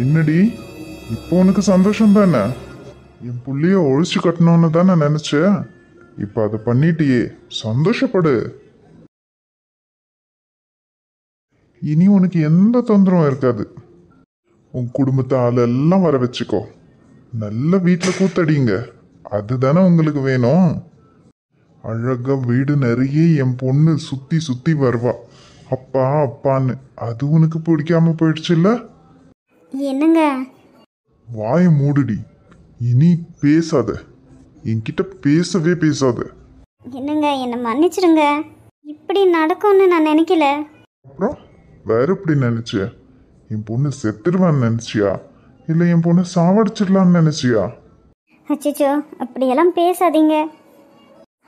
என்னடி, இப்போ உனக்கு சந்தோஷம் தானே? என் புள்ளைய ஒழிச்சு கட்டணும்னு தானே நினைச்ச. இப்போ அதை பண்ணிட்டியே, சந்தோஷப்படு. இனி உனக்கு எந்த தொந்தரவும் இருக்காது. உன் குடும்பத்தை ஆளெல்லாம் வர வச்சுக்கோ. நல்ல வீட்டில் கூத்தடிங்க, அதுதானே உங்களுக்கு வேணும். அழகா வீடு நிறைய என் பொண்ணு சுத்தி சுத்தி வருவா, அப்பா அப்பான்னு. அது உனக்கு பிடிக்காம போயிடுச்சுல்ல? என்னங்க? வாய மூடுடி, இனி பேசாத, என்கிட்ட பேசவே பேசாத. என்னங்க, என்னை மன்னிச்சிடுங்க. இப்படி நடக்கும்னு நான் நினைக்கல. அப்புறம் வேற எப்படி நினைச்ச? என் பொண்ணு செத்துருவான்னு நினைச்சியா, இல்லை என் பொண்ணு சாவடிச்சிடலான்னு நினைச்சியா? அச்சிச்சோ, அப்படியெல்லாம் பேசாதீங்க.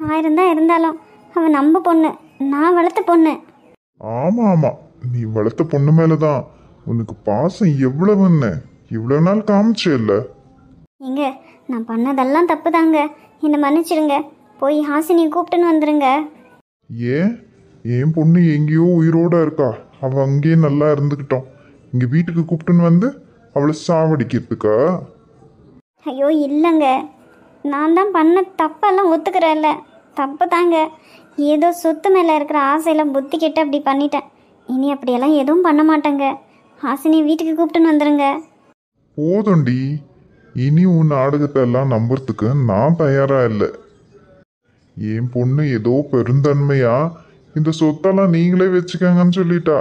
ஆயிரம் தான் இருந்தாலும் அவன் நம்ம பொண்ணு, நான் வளர்த்த பொண்ணு. ஆமா ஆமா, நீ வளர்த்த பொண்ணு மேலதான் உனக்கு பாசம் எவ்வளவுன்னு இவ்வளவு நாள் காமிச்சே இல்ல. ஏங்க, நான் பண்ணதெல்லாம் தப்பு தாங்க, என்னை மன்னிச்சிடுங்க. போய் ஹாசினியை கூப்பிட்டுன்னு வந்துருங்க. ஏன்? என் பொண்ணு எங்கேயோ உயிரோட இருக்கா, அவ அங்கேயே நல்லா இருந்துக்கிட்டோம். இங்க வீட்டுக்கு கூப்பிட்டுன்னு வந்து அவளை சாவடிக்கிறதுக்கா? ஐயோ இல்லைங்க, நான் தான் பண்ண தப்பெல்லாம் ஒத்துக்கிறேன்ல. தப்பு தாங்க. ஏதோ சொத்து மேலே இருக்கிற ஆசையெல்லாம் புத்தி கெட்டு அப்படி பண்ணிட்டேன். இனி அப்படியெல்லாம் எதுவும் பண்ண மாட்டேங்க. ஹாசினியை வீட்டுக்கு கூப்பிட்டுன்னு வந்துருங்க. போதும்டி, இனி உன் நாடகத்தை எல்லாம் நம்புறதுக்கு நான் தயாரா இல்லை. என் பொண்ணு ஏதோ பெருந்தன்மையா இந்த சொத்தெல்லாம் நீங்களே வச்சுக்கங்கன்னு சொல்லிட்டா.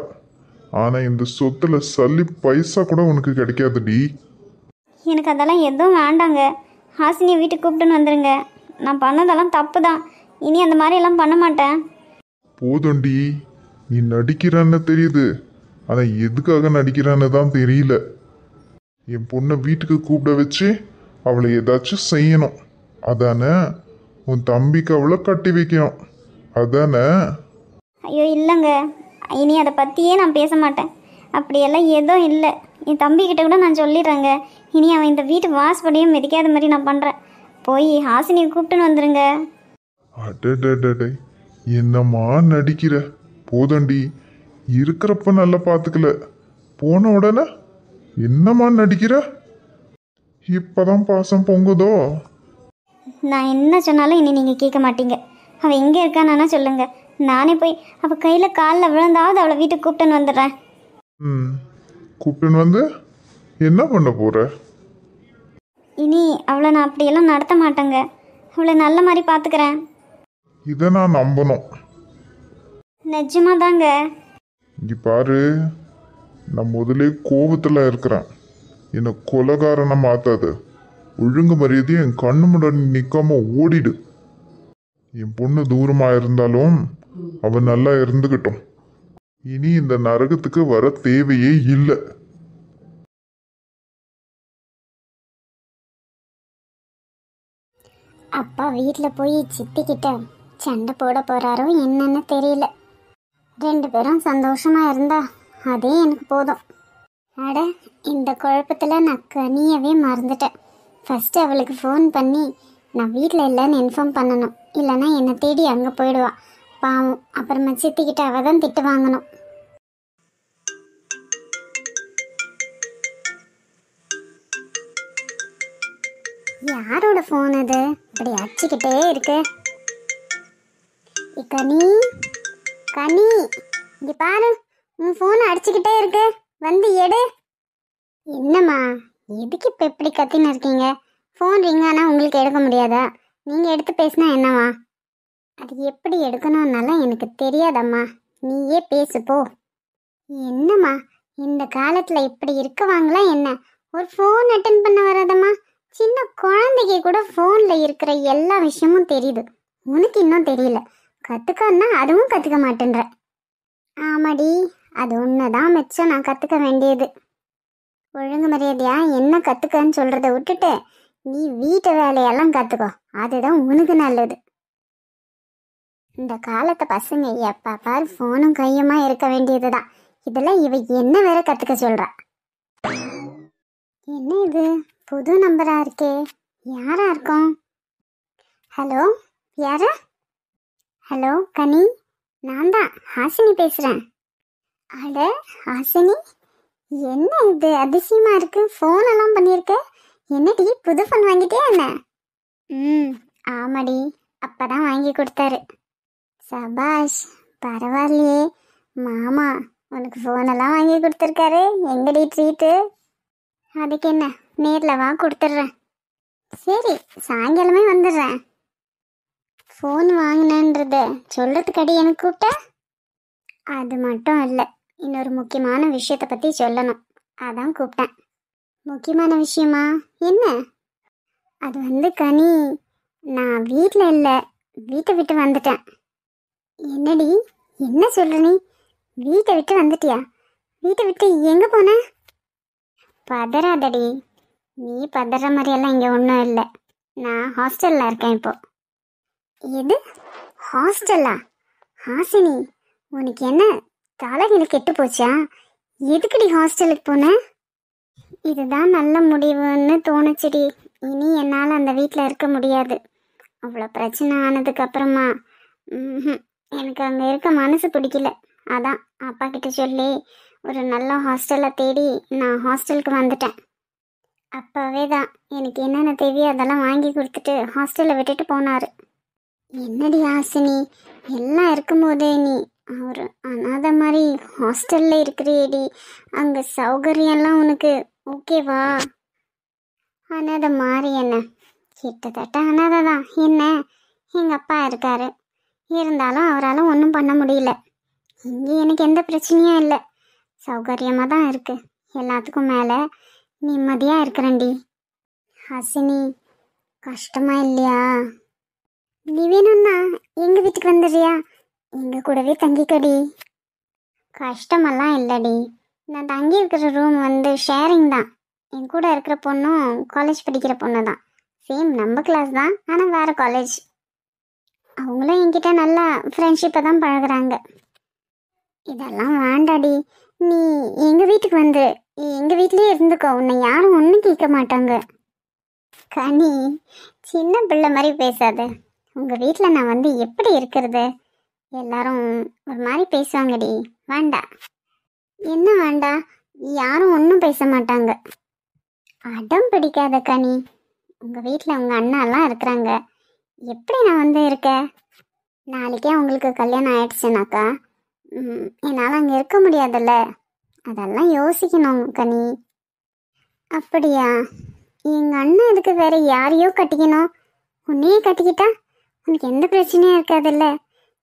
ஆனா இந்த சொத்துல சல்லி பைசா கூட உனக்கு கிடைக்காதுடி. எனக்கு அதெல்லாம் எதுவும் வேண்டாங்க. ஹாசினியை வீட்டுக்கு கூப்பிட்டுன்னு வந்துருங்க. நான் பண்ணதெல்லாம் தப்பு தான். இனி அந்த மாதிரியெல்லாம் பண்ண மாட்டேன். போதும்டி, நீ நடிக்கிறான்னு தெரியுது, ஆனா எதுக்காக நடிக்கிறான்னு தான் தெரியல. என் பொண்ணை வீட்டுக்கு கூப்பிட வச்சு அவளை ஏதாச்சும் செய்யணும், அதானே? உன் தம்பிக்கு அவளை கட்டி வைக்கணும், அதானே? ஐயோ இல்லைங்க, இனி அதை பற்றியே நான் பேச மாட்டேன். அப்படியெல்லாம் எதுவும் இல்லை. என் தம்பிக்கிட்ட கூட நான் சொல்லிடுறேங்க. இனி அவன் இந்த வீட்டு வாசப்படியும் மிதிக்காத மாதிரி நான் பண்ணுறேன். போய் ஹாசினியை கூப்பிட்டுன்னு வந்துருங்க. அடடடடே, என்னம்மா நடிக்கிற? போதண்டி, இருக்கிறப்ப நல்லா பார்த்துக்கல, போன உடனே என்னம்மா நடிக்கிற? இப்பதான் பாசம் பொங்குதோ? நான் என்ன சொன்னாலும் இனி நீங்கள் கேட்க மாட்டீங்க. அவள் எங்கே இருக்கானா சொல்லுங்க. நானே போய் அவள் கையில் காலில் விழுந்தாவது அவளை வீட்டுக்கு கூப்பிட்டுன்னு வந்துடுறேன். கூப்பிட்டுன்னு வந்து என்ன பண்ண போற? இனி அவளை நான் அப்படியெல்லாம் நடத்த மாட்டேங்க. அவளை நல்ல மாதிரி பார்த்துக்கிறேன். இதை நான் நம்பணும். நிஜமா தாங்க. இங்க பாரு, நான் முதலே கோபத்துல இருக்கிறேன். என்னை கொலகாரனை மாத்தாது. ஒழுங்கு மரியாதையை என் கண்ணு முன்னாடி நிற்காம ஓடிடு. என் பொண்ணு தூரமா இருந்தாலும் அவன் நல்லா இருந்துகிட்டோம். இனி இந்த நரகத்துக்கு வர தேவையே இல்லை. அப்பா வீட்டில் போய் சித்திக்கிட்ட சண்டை போட போகிறாரோ என்னன்னு தெரியல. 2 பேரும் சந்தோஷமாக இருந்தா அதே எனக்கு போதும். அட, இந்த குழப்பத்தில் நான் கனியவே மறந்துட்டேன். ஃபஸ்ட்டு அவளுக்கு ஃபோன் பண்ணி நான் வீட்டில் இல்லைன்னு இன்ஃபார்ம் பண்ணணும். இல்லைன்னா என்னை தேடி அங்கே போயிடுவா பாவம். அப்புறமா சித்திக்கிட்ட அவள் தான் திட்டு வாங்கணும். யாரோட ஃபோன் அது இப்படி அடிச்சுக்கிட்டே இருக்கு? கனி, கனி, இங்க பாரு, உன் ஃபோன் அடிச்சுக்கிட்டே இருக்கு, வந்து எடு. என்னம்மா, எதுக்கு இப்போ எப்படி கத்தின்னு இருக்கீங்க? ஃபோன் ரிங் ஆனால் உங்களுக்கு எடுக்க முடியாதா? நீங்கள் எடுத்து பேசினா என்னவா? அது எப்படி எடுக்கணும்னாலாம் எனக்கு தெரியாதம்மா, நீயே பேசு போ. என்னம்மா, இந்த காலத்தில் இப்படி இருக்கவாங்களா என்ன? ஒரு ஃபோன் அட்டன் பண்ண வராதம்மா. சின்ன குழந்தைக்கு கூட ஃபோனில் இருக்கிற எல்லா விஷயமும் தெரியுது, உனக்கு இன்னும் தெரியல. கற்றுக்கன்னா அதுவும் கற்றுக்க மாட்டேன்ற. ஆமாடி, அது ஒன்று தான் மிச்சம் நான் கற்றுக்க வேண்டியது. ஒழுங்கு மரியாதையா என்ன கற்றுக்கன்னு சொல்கிறத விட்டுட்டு நீ வீட்டு வேலையெல்லாம் கற்றுக்கோ, அதுதான் உனக்கு நல்லது. இந்த காலத்து பசங்க எப்போ பாரு ஃபோனும் கையுமா இருக்க வேண்டியது தான். இதெல்லாம் இவ என்ன வேற கற்றுக்க சொல்கிறா? என்ன இது, புது நம்பரா இருக்கே, யாரா இருக்கும்? ஹலோ, யாரு? ஹலோ கனி, நான் தான் ஹாசினி பேசுகிறேன். அட ஹாசினி, என்ன இது அதிசயமா இருக்கு, ஃபோன் எல்லாம் பண்ணியிருக்க. என்னடி புது ஃபோன் வாங்கிட்டியா என்ன? ம், ஆமாடி, அப்பதான் வாங்கி கொடுத்தாரு. சபாஷ், பரவாயில்லையே. மாமா உனக்கு ஃபோனெல்லாம் வாங்கி கொடுத்துருக்காரு. எங்கடி ட்ரீட்டு? அதுக்கு என்ன, நேரில் வா கொடுத்துட்றேன். சரி, சாயங்காலமே வந்துடுறேன். ஃபோன் வாங்கினேன்றத சொல்கிறதுக்கடி எனக்கு கூப்பிட்ட? அது மட்டும் இல்லை, இன்னொரு முக்கியமான விஷயத்தை பற்றி சொல்லணும், அதான் கூப்பிட்டேன். முக்கியமான விஷயமா? என்ன? அது வந்து கனி, நான் வீட்டில் இல்லை, வீட்டை விட்டு வந்துட்டேன். என்னடி, என்ன சொல்ற நீ? வீட்டை விட்டு வந்துட்டியா? வீட்டை விட்டு எங்கே போன? பதறாதடி, நீ பதற மாதிரியெல்லாம் இங்கே ஒன்றும் இல்லை. நான் ஹாஸ்டலில் இருக்கேன் இப்போ. எது, ஹாஸ்டலா? ஹாசினி, உனக்கு என்ன தலைகளை கெட்டு போச்சா? எதுக்குடி ஹாஸ்டலுக்கு போன? இதுதான் நல்ல முடிவுன்னு தோணுச்சுடி. இனி என்னால் அந்த வீட்டில் இருக்க முடியாது. அவ்வளோ பிரச்சனை ஆனதுக்கு அப்புறமா எனக்கு அங்கே இருக்க மனசு பிடிக்கல. அதான் அப்பா கிட்ட சொல்லி ஒரு நல்ல ஹாஸ்டலை தேடி நான் ஹாஸ்டலுக்கு வந்துட்டேன். அப்போவே தான் எனக்கு என்னென்ன தேவையோ அதெல்லாம் வாங்கி கொடுத்துட்டு ஹாஸ்டலை விட்டுட்டு போனார். என்னடி ஹாசினி, எல்லாம் இருக்கும்போதே நீ ஒரு அனாதை மாதிரி ஹாஸ்டலில் இருக்கிறியடி. அங்கே சௌகரியம்லாம் உனக்கு ஓகேவா? அனாதை மாதிரி என்ன, கிட்டத்தட்ட அனாதை தான். என்ன, எங்கள் அப்பா இருக்காரு, இருந்தாலும் அவரால் ஒன்றும் பண்ண முடியல. இங்கே எனக்கு எந்த பிரச்சனையும் இல்லை, சௌகரியமாக தான் இருக்கு. எல்லாத்துக்கும் மேலே நிம்மதியாக இருக்கிறேன்டி. ஹசினி, கஷ்டமா இல்லையா? நீ வேணும்னா எங்கள் வீட்டுக்கு வந்துடுறியா? எங்கள் கூடவே தங்கிக்கடி. கஷ்டமெல்லாம் இல்லைடி, நான் தங்கி இருக்கிற ரூம் வந்து ஷேரிங் தான். என் கூட இருக்கிற பொண்ணும் காலேஜ் படிக்கிற பொண்ணு தான். சேம் நம்ம கிளாஸ் தான், ஆனால் வேறு காலேஜ். அவங்களும் என்கிட்ட நல்லா ஃப்ரெண்ட்ஷிப்பை தான் பழகுறாங்க. இதெல்லாம் வேண்டாடி, நீ எங்கள் வீட்டுக்கு வந்து எங்கள் வீட்லேயே இருந்துக்கோ. உன்னை யாரும் ஒன்றும் கேட்க மாட்டாங்க. கனி, சின்ன பிள்ளை மாதிரி பேசாத. உங்கள் வீட்டில் நான் வந்து எப்படி இருக்கிறது? எல்லாரும் ஒரு மாதிரி பேசுவாங்கடி. வேண்டா. என்ன வேண்டா? யாரும் ஒன்றும் பேச மாட்டாங்க. அடம் பிடிக்காத கனி. உங்கள் வீட்டில் உங்கள் அண்ணாலாம் இருக்கிறாங்க, எப்படி நான் வந்து இருக்கேன்? நாளைக்கே உங்களுக்கு கல்யாணம் ஆயிடுச்சுனாக்கா என்னால் அங்கே இருக்க முடியாதுல்ல. அதெல்லாம் யோசிக்கணும் கனி. அப்படியா? எங்கள் அண்ணன் இதுக்கு வேற யாரையோ கட்டிக்கணும், உன்னையே கட்டிக்கிட்டா உனக்கு எந்த பிரச்சனையும் இருக்காதுல்ல.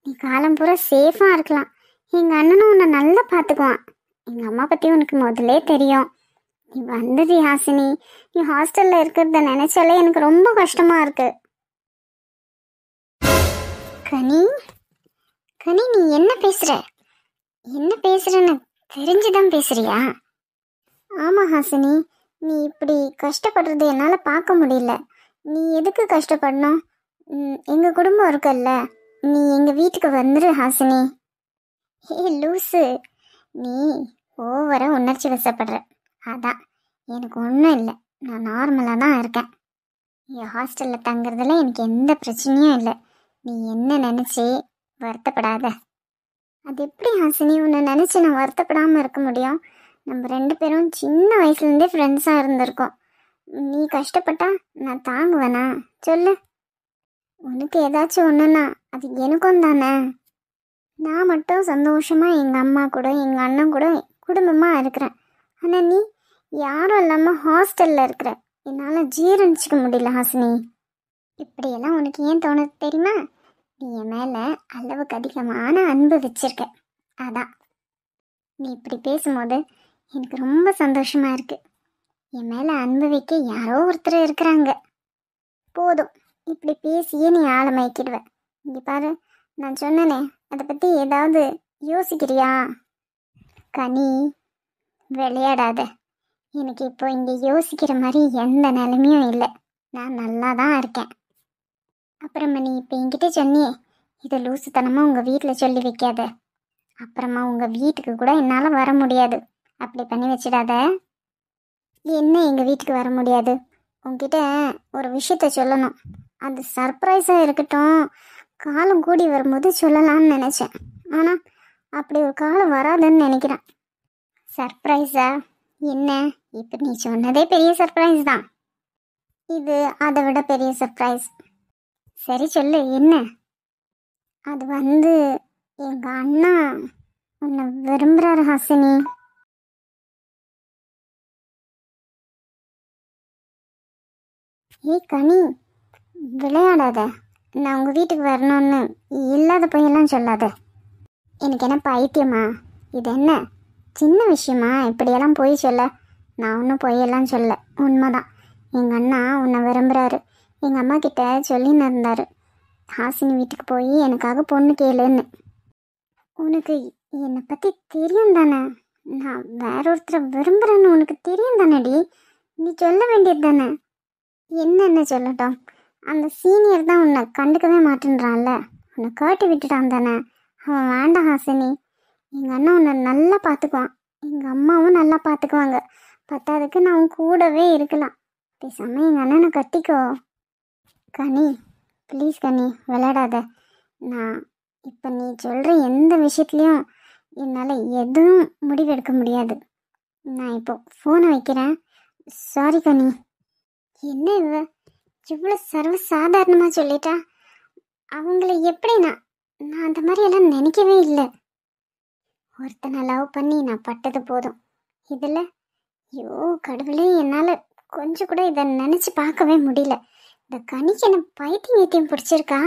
நீ காலம் பூரா சேஃபாக இருக்கலாம். எங்கள் அண்ணனும் உன்னை நல்லா பார்த்துக்குவான். எங்கள் அம்மா பற்றி உனக்கு முதல்லே தெரியும். நீ வந்தது ஹாசினி, நீ ஹாஸ்டலில் இருக்கிறத நினைச்சாலே எனக்கு ரொம்ப கஷ்டமாக இருக்கு. கனி, கனி, நீ என்ன பேசுற? என்ன பேசுறன்னு தெரிஞ்சுதான் பேசுறியா? ஆமாம் ஹாசினி, நீ இப்படி கஷ்டப்படுறது என்னால் பார்க்க முடியல. நீ எதுக்கு கஷ்டப்படணும்? எங்கள் குடும்பம் இருக்குல்ல, நீ எங்கள் வீட்டுக்கு வந்துரு ஹாசினி. ஏ லூசு, நீ ஓவராக உணர்ச்சி வசப்படுற. அதான் எனக்கு ஒன்றும் இல்லை, நான் நார்மலாக தான் இருக்கேன். என் ஹாஸ்டலில் தங்குறதுல எனக்கு எந்த பிரச்சனையும் இல்லை. நீ என்ன நினச்சி வருத்தப்படாத. அது எப்படி ஹாசினி, உன்னை நினச்சி நான் வருத்தப்படாமல் இருக்க முடியும்? நம்ம 2 பேரும் சின்ன வயசுலேருந்தே ஃப்ரெண்ட்ஸாக இருந்திருக்கோம். நீ கஷ்டப்பட்டா நான் தாங்குவேனா சொல்லு? உனக்கு ஏதாச்சும் ஒன்றுனா அது எனக்கும் தானே. நான் மட்டும் சந்தோஷமாக எங்கள் அம்மா கூட எங்கள் அண்ணன் கூட குடும்பமாக இருக்கிறேன். ஆனால் நீ யாரும் இல்லாமல் ஹாஸ்டலில் இருக்கிற. என்னால் ஜீரணிச்சிக்க முடியல ஹாசினி. இப்படியெல்லாம் உனக்கு ஏன் தோணுது தெரியுமா? நீ என் மேலே அளவுக்கு அதிகமான அன்பு வச்சிருக்க. அதான் நீ இப்படி பேசும்போது எனக்கு ரொம்ப சந்தோஷமாக இருக்குது. என் மேலே அன்பு வைக்க யாரோ ஒருத்தர் இருக்கிறாங்க. போதும், இப்படி பேசியே நீ ஆழமாக்கிடுவ. இங்கே பாரு, நான் சொன்னனே, அதை பற்றி ஏதாவது யோசிக்கிறியா? கனி, விளையாடாத. எனக்கு இப்போ இங்கே யோசிக்கிற மாதிரி எந்த நிலைமையும் இல்லை. நான் நல்லா தான் இருக்கேன். அப்புறமா நீ இப்போ என்கிட்ட சொன்னியே, இதை லூசுத்தனமாக உங்கள் வீட்டில் சொல்லி வைக்காத. அப்புறமா உங்கள் வீட்டுக்கு கூட என்னால் வர முடியாது. அப்படி பண்ணி வச்சிடாத. என்ன எங்கள் வீட்டுக்கு வர முடியாது? உங்ககிட்ட ஒரு விஷயத்த சொல்லணும். அது சர்ப்ரைஸாக இருக்கட்டும், காலம் கூடி வரும்போது சொல்லலாம்னு நினச்சேன். ஆனால் அப்படி ஒரு காலம் வராதுன்னு நினைக்கிறேன். சர்ப்ரைஸா? என்ன இப்போ நீ சொன்னதே பெரிய சர்ப்ரைஸ் தான். இது அதை விட பெரிய சர்ப்ரைஸ். சரி சொல்லு என்ன? அது வந்து எங்க அண்ணா உன்னை விரும்புறாரு ஹாசினி. ஏய் கனி, விளையாடாத. நான் உங்க வீட்டுக்கு வரணும்னு இல்லாத பொய்யெல்லாம் சொல்லாத. எனக்கு என்ன பைத்தியமா? இது என்ன சின்ன விஷயமா இப்படியெல்லாம் போய் சொல்ல? நான் ஒன்றும் பொய்யெல்லாம் சொல்ல, உண்மைதான். எங்கள் அண்ணா உன்னை விரும்புகிறாரு. எங்கள் அம்மா கிட்ட சொல்லின்னு இருந்தாரு, ஹாசினி வீட்டுக்கு போய் எனக்காக பொண்ணு கேளுன்னு. உனக்கு என்னை பற்றி தெரியும் தானே? நான் வேற ஒருத்தரை விரும்புகிறேன்னு உனக்கு தெரியும் தானேடி? நீ சொல்ல வேண்டியது தானே? என்னென்ன சொல்லட்டும்? அந்த சீனியர் தான் உன்னை கண்டுக்கவே மாட்டேன்றான்ல, உன்னை கேட்டு விட்டுட்டான் தானே? அவன் வேண்டாம் ஹாசினி. எங்கள் அண்ணன் உன்னை நல்லா பார்த்துக்குவான், எங்கள் அம்மாவும் நல்லா பார்த்துக்குவாங்க. பத்தாதுக்கு நான் உன் கூடவே இருக்கலாம். பேசாமல் எங்கள் அண்ணனை கட்டிக்கோ. கனி ப்ளீஸ் கனி, விளையாடாத. நான் இப்போ நீ சொல்கிற எந்த விஷயத்துலையும் என்னால் எதுவும் முடிவெடுக்க முடியாது. நான் இப்போ ஃபோனை வைக்கிறேன். சாரி கனி. என்ன இவ்வளோ சர்வ சாதாரணமாக சொல்லிட்டா? அவங்கள எப்படி நான் அந்த மாதிரியெல்லாம் நினைக்கவே இல்லை. ஒருத்தனை லவ் பண்ணி நான் பட்டது போதும். இதில் ஐயோ கடவுளே, என்னால் கொஞ்சம் கூட இதை நினச்சி பார்க்கவே முடியல. இந்த கனிக்கு என்ன பைத்தியம் பிடிச்சிருக்கா?